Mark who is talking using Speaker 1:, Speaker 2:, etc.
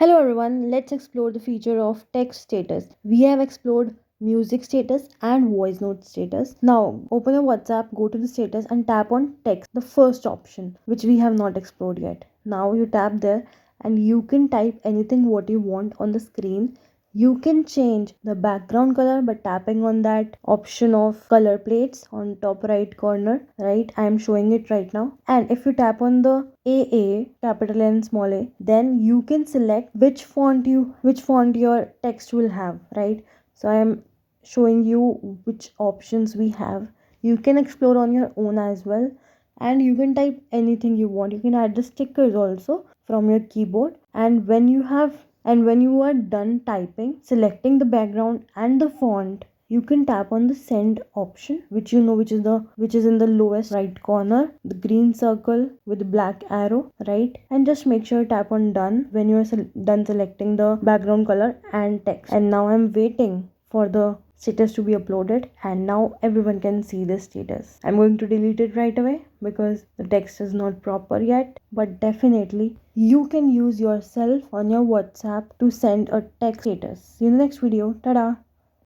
Speaker 1: Hello everyone, let's explore the feature of text status. We have explored music status and voice note status. Now open your WhatsApp, go to the status and tap on text, the first option which we have not explored yet. Now you tap there and you can type anything what you want on the screen. You can change the background color by tapping on that option of color plates on top right corner, right? I am showing it right now. And if you tap on the AA, capital N, small a, then you can select which font your text will have, right? So I am showing you which options we have. You can explore on your own as well, and you can type anything you want. You can add the stickers also from your keyboard, and when you are done typing, selecting the background and the font, you can tap on the send option, which is in the lowest right corner, the green circle with the black arrow, right? And just make sure tap on done when you are done selecting the background color and text. And now I'm waiting for the status to be uploaded, and now everyone can see this status. I'm going to delete it right away because the text is not proper yet, but definitely you can use yourself on your WhatsApp to send a text status. See you in the next video. Tada!